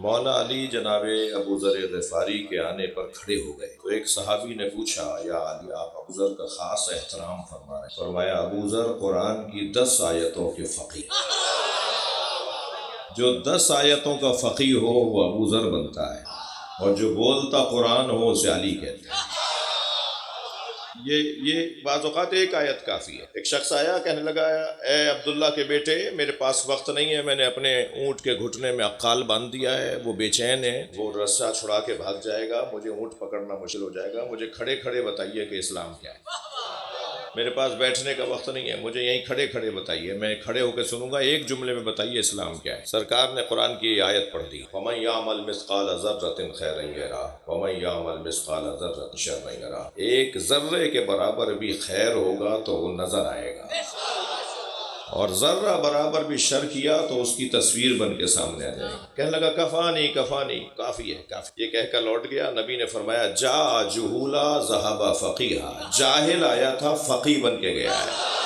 مولا علی جناب ابو ذر غفاری کے آنے پر کھڑے ہو گئے تو ایک صحابی نے پوچھا یا علی آپ ابو ذر کا خاص احترام فرمائیں۔ فرمایا ابو ذر قرآن کی 10 آیتوں کے فقیہ، جو 10 آیتوں کا فقیہ ہو وہ ابو ذر بنتا ہے، اور جو بولتا قرآن ہو اسے علی کہتے ہیں۔ یہ بعض اوقات ایک آیت کافی ہے۔ ایک شخص آیا کہنے لگا اے عبداللہ کے بیٹے میرے پاس وقت نہیں ہے، میں نے اپنے اونٹ کے گھٹنے میں عقال باندھ دیا ہے، وہ بے چین ہے، وہ رسہ چھڑا کے بھاگ جائے گا، مجھے اونٹ پکڑنا مشکل ہو جائے گا، مجھے کھڑے کھڑے بتائیے کہ اسلام کیا ہے۔ میرے پاس بیٹھنے کا وقت نہیں ہے، مجھے یہیں کھڑے کھڑے بتائیے، میں کھڑے ہو کے سنوں گا، ایک جملے میں بتائیے اسلام کیا ہے۔ سرکار نے قرآن کی یہ آیت پڑھ دی، وَمَن يَعْمَلْ مِثْقَالَ ذَرَّةٍ خَيْرًا يَرَهُ وَمَن يَعْمَلْ مِثْقَالَ ذَرَّةٍ شَرًّا يَرَهُ۔ ایک ذرے کے برابر بھی خیر ہوگا تو وہ نظر آئے گا، اور ذرہ برابر بھی شر کیا تو اس کی تصویر بن کے سامنے آ جائے گی۔ کہنے لگا کفانی کفانی، کافی ہے کافی۔ یہ کہہ کر لوٹ گیا۔ نبی نے فرمایا جا جہولا ذہب فقیہا، جاہل آیا تھا فقیہ بن کے گیا ہے۔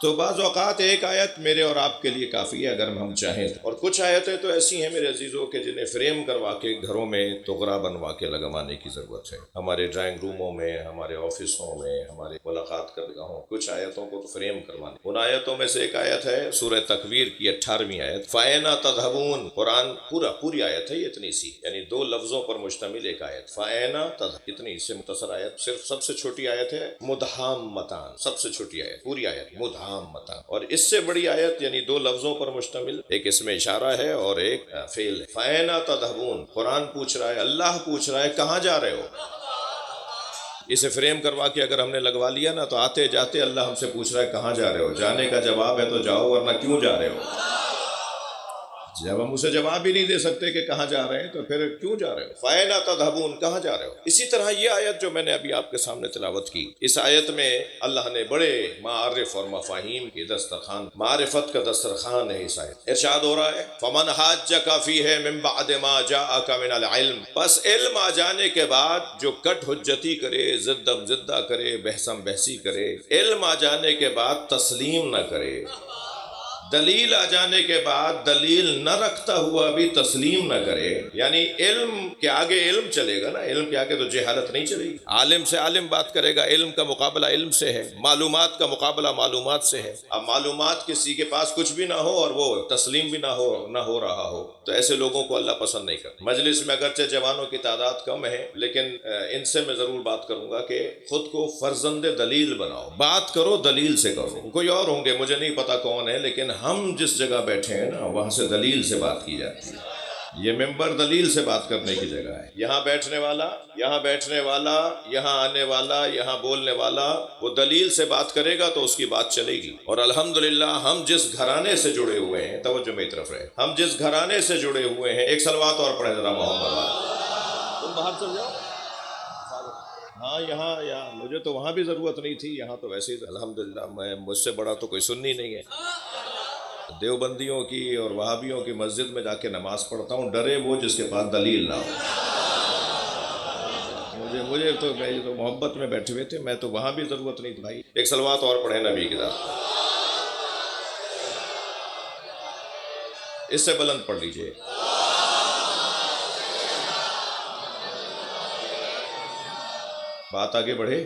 تو بعض اوقات ایک آیت میرے اور آپ کے لیے کافی ہے اگر ہم چاہیں، اور کچھ آیتیں تو ایسی ہیں میرے عزیزوں کہ جنہیں فریم کروا کے گھروں میں تغرا بنوا کے لگوانے کی ضرورت ہے۔ ہمارے ڈرائنگ روموں میں، ہمارے آفسوں میں، ہمارے ملاقات کرگاہوں، کچھ آیتوں کو تو فریم کروانے۔ ان آیتوں میں سے ایک آیت ہے سورہ تکویر کی 18ویں آیت، فَأَيْنَ تَذْهَبُونَ۔ قرآن پوری آیت ہے، یہ اتنی سی، یعنی 2 لفظوں پر مشتمل ایک آیت، فَأَيْنَ تَذْهَبُونَ، کتنی اس سے مختصر آیت، صرف سب سے چھوٹی آیت ہے مدھامتان، سب سے چھوٹی آیت، پوری آیت مدھامتان۔ اور اس سے بڑی آیت یعنی 2 لفظوں پر مشتمل، ایک اس میں اشارہ ہے اور ایک فعل ہے۔ فَأَيْنَ تَذْهَبُونَ، قرآن پوچھ رہا ہے، اللہ پوچھ رہا ہے کہاں جا رہے ہو؟ اسے فریم کروا کے اگر ہم نے لگوا لیا نا تو آتے جاتے اللہ ہم سے پوچھ رہا ہے کہاں جا رہے ہو؟ جانے کا جواب ہے تو جاؤ، ورنہ کیوں جا رہے ہو؟ جب ہم اسے جواب ہی نہیں دے سکتے کہ کہاں جا رہے ہیں تو پھر کیوں جا رہے ہو؟ فَأَيْنَ تَذْهَبُونَ، کہاں جا رہے ہو؟ اسی طرح یہ آیت جو میں نے ابھی آپ کے سامنے تلاوت کی، اس آیت میں اللہ نے بڑے معارف اور مفاہیم کی دسترخوان، معرفت کا دسترخوان ہے اس آیت۔ ارشاد ہو رہا ہے فَمَنْ حَاجَّكَ فِيهِ مِنْ بَعْدِ مَا جَاءَكَ مِنَ الْعِلْمِ، بس علم آ جانے کے بعد جو کٹ حجتی کرے، زدم زدہ کرے، بحثم بحثی کرے، علم آ جانے کے بعد تسلیم نہ کرے، دلیل آ جانے کے بعد دلیل نہ رکھتا ہوا بھی تسلیم نہ کرے، یعنی علم کے آگے علم چلے گا نا، علم کے آگے تو جہالت نہیں چلے گی۔ عالم سے عالم بات کرے گا، علم کا مقابلہ علم سے ہے، معلومات کا مقابلہ معلومات سے ہے۔ اب معلومات کسی کے پاس کچھ بھی نہ ہو اور وہ تسلیم بھی نہ ہو رہا ہو تو ایسے لوگوں کو اللہ پسند نہیں کرتا۔ مجلس میں اگرچہ جوانوں کی تعداد کم ہے لیکن ان سے میں ضرور بات کروں گا کہ خود کو فرزند دلیل بناؤ، بات کرو دلیل سے کرو۔ کوئی اور ہوں گے مجھے نہیں پتا کون ہے، لیکن ہم جس جگہ بیٹھے ہیں نا وہاں سے دلیل سے بات کی جاتی ہے۔ یہ ممبر دلیل سے بات کرنے کی جگہ ہے۔ یہاں بیٹھنے والا، یہاں آنے والا، یہاں بولنے والا وہ دلیل سے بات کرے گا تو اس کی بات چلے گی۔ اور الحمدللہ ہم جس گھرانے سے جڑے ہوئے ہیں، توجہ میری طرف رہے، ہم جس گھرانے سے جڑے ہوئے ہیں، ایک صلوات اور پڑھیں ذرا محمد والا۔ تم باہر چل جاؤ۔ ہاں یہاں مجھے تو وہاں بھی ضرورت نہیں تھی، یہاں تو ویسے ہی الحمدللہ مجھ سے بڑا تو کوئی سنی نہیں ہے۔ دیوبندیوں کی اور وہابیوں کی مسجد میں جا کے نماز پڑھتا ہوں، ڈرے وہ جس کے پاس دلیل نہ ہو۔ مجھے تو محبت میں بیٹھے ہوئے تھے، میں تو وہاں بھی ضرورت نہیں تھی بھائی۔ ایک صلوات اور پڑھیں نبی کے ساتھ، اس سے بلند پڑھ لیجئے۔ بات آگے بڑھے۔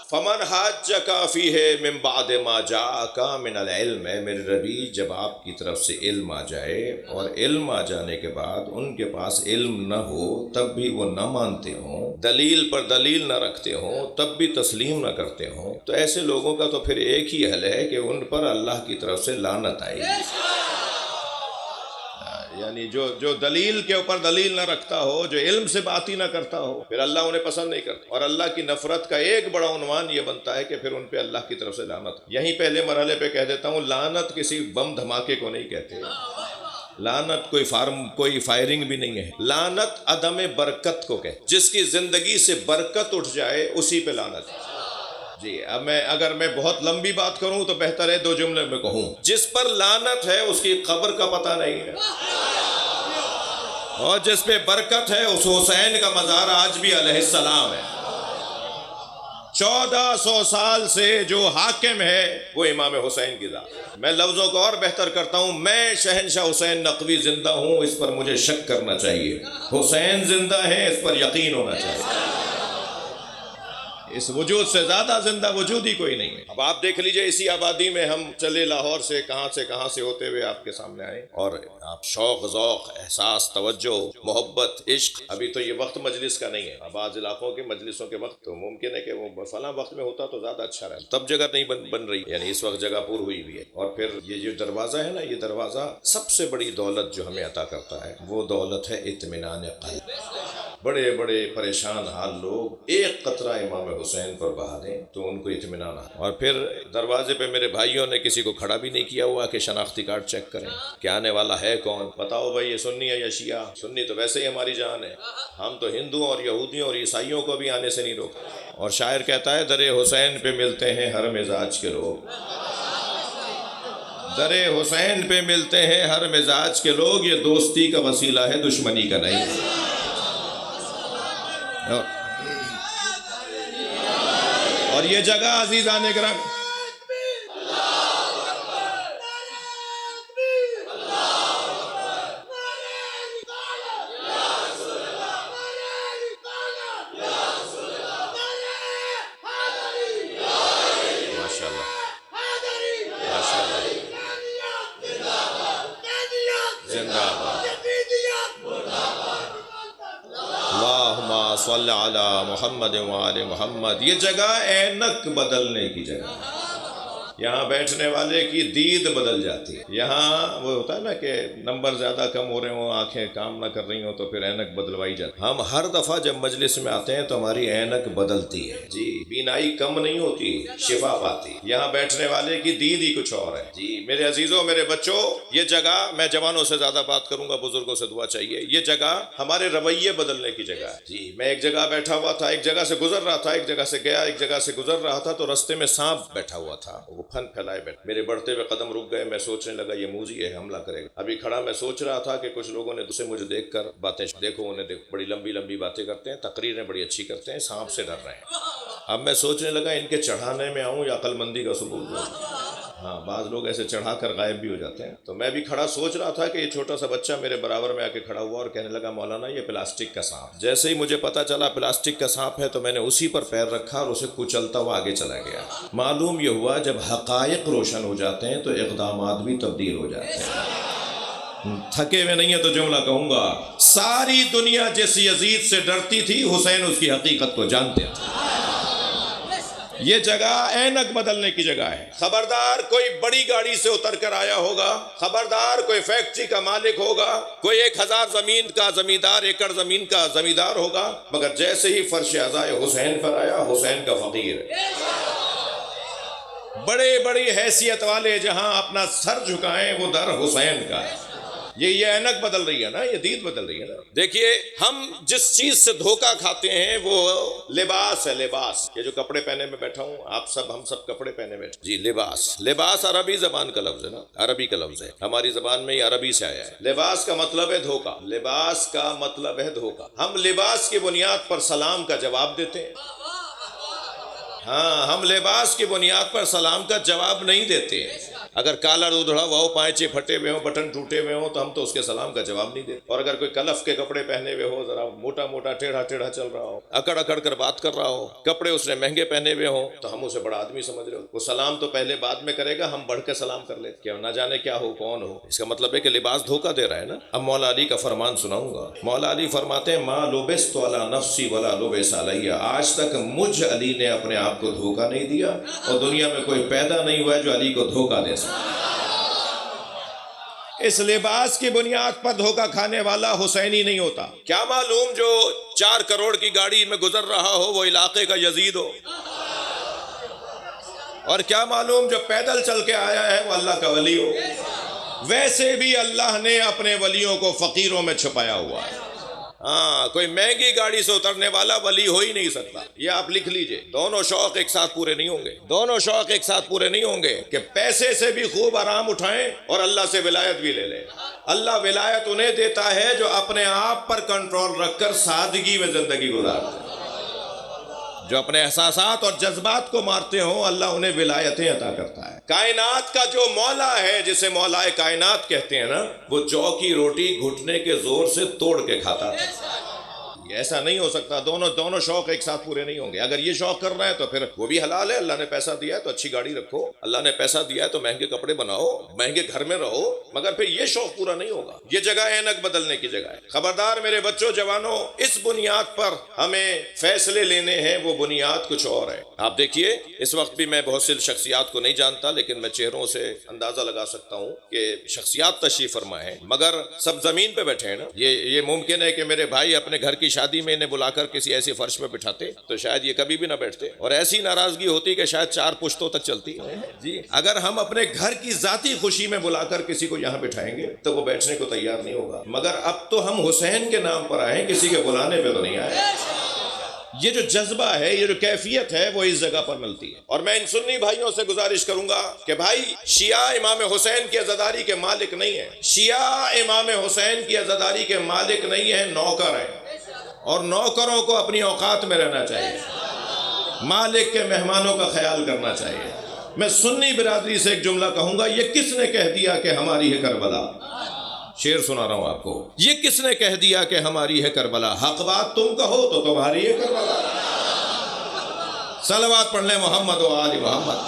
فَمَنْ حَاجَّكَ فِيهِ مِنْ بَعْدِ مَا جَاءَكَ مِنَ الْعِلْمِ، اے میرے نبی جب آپ کی طرف سے علم آ جائے اور علم آ جانے کے بعد ان کے پاس علم نہ ہو تب بھی وہ نہ مانتے ہوں، دلیل پر دلیل نہ رکھتے ہوں تب بھی تسلیم نہ کرتے ہوں، تو ایسے لوگوں کا تو پھر ایک ہی حل ہے کہ ان پر اللہ کی طرف سے لعنت آئے گی۔ یعنی جو دلیل کے اوپر دلیل نہ رکھتا ہو، جو علم سے بات ہی نہ کرتا ہو، پھر اللہ انہیں پسند نہیں کرتا، اور اللہ کی نفرت کا ایک بڑا عنوان یہ بنتا ہے کہ پھر ان پہ اللہ کی طرف سے لعنت۔ یہیں پہلے مرحلے پہ کہہ دیتا ہوں، لعنت کسی بم دھماکے کو نہیں کہتے، لعنت کوئی فائرنگ بھی نہیں ہے، لعنت عدم برکت کو کہتے، جس کی زندگی سے برکت اٹھ جائے اسی پہ لعنت ہے۔ جی اب اگر میں بہت لمبی بات کروں تو بہتر ہے 2 جملے میں کہوں، جس پر لعنت ہے اس کی قبر کا پتہ نہیں ہے، اور جس پہ برکت ہے اس حسین کا مزار آج بھی علیہ السلام ہے۔ 1400 سال سے جو حاکم ہے وہ امام حسین کی ذات. میں لفظوں کو اور بہتر کرتا ہوں، میں شہنشاہ حسین نقوی زندہ ہوں، اس پر مجھے شک کرنا چاہیے. حسین زندہ ہے، اس پر یقین ہونا چاہیے. اس وجود سے زیادہ زندہ وجود ہی کوئی نہیں ہے. اب آپ دیکھ لیجئے، اسی آبادی میں ہم چلے لاہور سے کہاں سے ہوتے ہوئے آپ کے سامنے آئے، اور آپ شوق، ذوق، احساس، توجہ، محبت، عشق. ابھی تو یہ وقت مجلس کا نہیں ہے. بعض علاقوں کے مجلسوں کے وقت تو ممکن ہے کہ وہ فلاں وقت میں ہوتا تو زیادہ اچھا رہتا، تب جگہ نہیں بن رہی، یعنی اس وقت جگہ پور ہوئی بھی ہے. اور پھر یہ جو دروازہ ہے نا، یہ دروازہ سب سے بڑی دولت جو ہمیں عطا کرتا ہے وہ دولت ہے اطمینان قلب. بڑے بڑے پریشان حال لوگ ایک قطرہ امام حسین پر بہا دیں تو ان کو اطمینان آتا. اور پھر دروازے پہ میرے بھائیوں نے کسی کو کھڑا بھی نہیں کیا ہوا کہ شناختی کارڈ چیک کریں کہ آنے والا ہے کون، بتاؤ بھائی یہ سنی ہے یا شیعہ. سنی تو ویسے ہی ہماری جان ہے، ہم تو ہندوؤں اور یہودیوں اور عیسائیوں کو بھی آنے سے نہیں روکتے. اور شاعر کہتا ہے، در حسین پہ ملتے ہیں ہر مزاج کے لوگ. در حسین پہ ملتے ہیں ہر مزاج کے لوگ، یہ دوستی کا وسیلہ ہے، دشمنی کا نہیں. اور یہ جگہ عزیزان کرام، صلی علی محمد وآل محمد. یہ جگہ اینک بدلنے کی جگہ ہے. یہاں بیٹھنے والے کی دید بدل جاتی ہے. یہاں وہ ہوتا ہے نا کہ نمبر زیادہ کم ہو رہے ہوں، آنکھیں کام نہ کر رہی ہوں تو پھر اینک بدلوائی جاتی. ہم ہر دفعہ جب مجلس میں آتے ہیں تو ہماری اینک بدلتی ہے. جی، بینائی کم نہیں ہوتی، شفا پاتی. یہاں بیٹھنے والے کی دید ہی کچھ اور ہے. جی میرے عزیزوں، میرے بچوں، یہ جگہ، میں جوانوں سے زیادہ بات کروں گا، بزرگوں سے دعا چاہیے. یہ جگہ ہمارے رویے بدلنے کی جگہ ہے. جی میں ایک جگہ بیٹھا ہوا تھا، ایک جگہ سے گزر رہا تھا، ایک جگہ سے گیا، ایک جگہ سے گزر رہا تھا تو رستے میں سانپ بیٹھا ہوا تھا، وہ پھن پھیلائے بیٹھا. میرے بڑھتے ہوئے قدم رک گئے. میں سوچنے لگا یہ موذی ہے، حملہ کرے گا. ابھی کھڑا میں سوچ رہا تھا کہ کچھ لوگوں نے دوسرے مجھے دیکھ کر باتیں، دیکھو انہیں دیکھو، بڑی لمبی لمبی باتیں کرتے ہیں، تقریریں بڑی اچھی کرتے ہیں، سانپ سے ڈر رہے ہیں. اب میں سوچنے لگا ان کے چڑھانے میں آؤں یا عقل مندی کا ثبوت دوں. ہاں بعض لوگ ایسے چڑھا کر غائب بھی ہو جاتے ہیں. تو میں بھی کھڑا سوچ رہا تھا کہ یہ چھوٹا سا بچہ میرے برابر میں آ کے کھڑا ہوا اور کہنے لگا مولانا یہ پلاسٹک کا سانپ. جیسے ہی مجھے پتا چلا پلاسٹک کا سانپ ہے تو میں نے اسی پر پیر رکھا اور اسے کچلتا ہوا آگے چلا گیا. معلوم یہ ہوا جب حقائق روشن ہو جاتے ہیں تو اقدامات بھی تبدیل ہو جاتے ہیں. تھکے ہوئے نہیں ہے تو جملہ کہوں گا، ساری دنیا جس یزید سے ڈرتی تھی، حسین اس کی حقیقت کو جانتے تھے. یہ جگہ اینک بدلنے کی جگہ ہے. خبردار کوئی بڑی گاڑی سے اتر کر آیا ہوگا، خبردار کوئی فیکٹری کا مالک ہوگا، کوئی 1000 زمین کا زمیندار، ایکڑ زمین کا زمیندار ہوگا، مگر جیسے ہی فرش عزائے حسین پر آیا، حسین کا فقیر ہے. بڑے بڑی حیثیت والے جہاں اپنا سر جھکائیں وہ در حسین کا ہے. یہ اینک بدل رہی ہے نا، یہ دید بدل رہی ہے نا. دیکھیے ہم جس چیز سے دھوکہ کھاتے ہیں وہ لباس ہے. لباس، یہ جو کپڑے پہنے میں بیٹھا ہوں، ہم سب کپڑے پہنے بیٹھے. جی لباس عربی زبان کا لفظ ہے نا، عربی کا لفظ ہے، ہماری زبان میں یہ عربی سے آیا ہے. لباس کا مطلب ہے دھوکہ. لباس کا مطلب ہے دھوکہ. ہم لباس کی بنیاد پر سلام کا جواب دیتے ہیں. ہاں ہم لباس کی بنیاد پر سلام کا جواب نہیں دیتے ہیں. اگر کالر ادھڑا ہوا ہو، پائچے پھٹے ہوئے ہوں، بٹن ٹوٹے ہوئے ہوں تو ہم تو اس کے سلام کا جواب نہیں دیتے. اور اگر کوئی کلف کے کپڑے پہنے ہوئے ہو، ذرا موٹا موٹا ٹیڑھا ٹیڑھا چل رہا ہو، اکڑ اکڑ کر بات کر رہا ہو، کپڑے اس نے مہنگے پہنے ہوئے ہوں، تو ہم اسے بڑا آدمی سمجھ رہے ہو. وہ سلام تو پہلے بعد میں کرے گا، ہم بڑھ کے سلام کر لیتے کہ نہ جانے کیا ہو، کون ہو. اس کا مطلب ہے کہ لباس دھوکہ دے رہا ہے نا. اب مولا علی کا فرمان سناؤں گا. مولا علی فرماتے ہیں، ما لبست علی نفسی ولا لبس علی. آج تک مجھ علی نے اپنے آپ کو دھوکہ نہیں دیا اور دنیا میں کوئی پیدا نہیں ہوا ہے جو علی کو دھوکہ دے سکتا. اس لباس کی بنیاد پر دھوکہ کھانے والا حسینی نہیں ہوتا. کیا معلوم جو 4 کروڑ کی گاڑی میں گزر رہا ہو وہ علاقے کا یزید ہو، اور کیا معلوم جو پیدل چل کے آیا ہے وہ اللہ کا ولی ہو. ویسے بھی اللہ نے اپنے ولیوں کو فقیروں میں چھپایا ہوا ہے. ہاں کوئی مہنگی گاڑی سے اترنے والا ولی ہو ہی نہیں سکتا. یہ آپ لکھ لیجئے. دونوں شوق ایک ساتھ پورے نہیں ہوں گے. دونوں شوق ایک ساتھ پورے نہیں ہوں گے کہ پیسے سے بھی خوب آرام اٹھائیں اور اللہ سے ولایت بھی لے لیں. اللہ ولایت انہیں دیتا ہے جو اپنے آپ پر کنٹرول رکھ کر سادگی میں زندگی گزارتے ہیں. جو اپنے احساسات اور جذبات کو مارتے ہوں اللہ انہیں ولایتیں عطا کرتا ہے۔ کائنات کا جو مولا ہے جسے مولا کائنات کہتے ہیں نا، وہ جو کی روٹی گھٹنے کے زور سے توڑ کے کھاتا تھا۔ ایسا نہیں ہو سکتا، دونوں شوق ایک ساتھ پورے نہیں ہوں گے۔ اگر یہ شوق کرنا ہے تو پھر وہ بھی حلال ہے، اللہ نے پیسہ دیا ہے تو اچھی گاڑی رکھو، اللہ نے پیسہ دیا ہے تو مہنگے کپڑے بناؤ، مہنگے گھر میں رہو، مگر پھر یہ شوق پورا نہیں ہوگا۔ یہ جگہ اینک بدلنے کی جگہ ہے۔ خبردار میرے بچوں، جوانوں، اس بنیاد پر ہمیں فیصلے لینے ہیں، وہ بنیاد کچھ اور ہے۔ آپ دیکھیے اس وقت بھی میں بہت سی شخصیات کو نہیں جانتا، لیکن میں چہروں سے اندازہ لگا سکتا ہوں کہ شخصیات تشریف فرما ہیں، مگر سب زمین پہ بیٹھے ہیں نا۔ یہ ممکن ہے کہ میرے بھائی اپنے گھر کی شادی میں انہیں بلا کر کسی ایسی فرش پہ بٹھاتے تو شاید یہ کبھی بھی نہ بیٹھتے، اور ایسی ناراضگی ہوتی کہ شاید 4 پشتوں تک چلتی۔ جی اگر ہم اپنے گھر کی ذاتی خوشی میں بلا کر کسی کو یہاں بٹھائیں گے تو وہ بیٹھنے کو تیار نہیں ہوگا، مگر اب تو ہم حسین کے نام پر آئے، کسی کے بلانے پہ تو نہیں آئے۔ یہ جو جذبہ ہے، یہ جو کیفیت ہے، وہ اس جگہ پر ملتی ہے۔ اور میں ان سنی بھائیوں سے گزارش کروں گا کہ بھائی، شیعہ امام حسین کی عزاداری کے مالک نہیں ہیں، شیعہ امام حسین کی عزاداری کے مالک نہیں ہیں، نوکر ہیں، اور نوکروں کو اپنی اوقات میں رہنا چاہیے، مالک کے مہمانوں کا خیال کرنا چاہیے۔ میں سنی برادری سے ایک جملہ کہوں گا، یہ کس نے کہہ دیا کہ ہماری ہے کربلا؟ شعر سنا رہا ہوں آپ کو، یہ کس نے کہہ دیا کہ ہماری ہے کربلا؟ حق بات تم کہو تو تمہاری ہے کربلا۔ صلوات پڑھ لیں محمد و آل محمد۔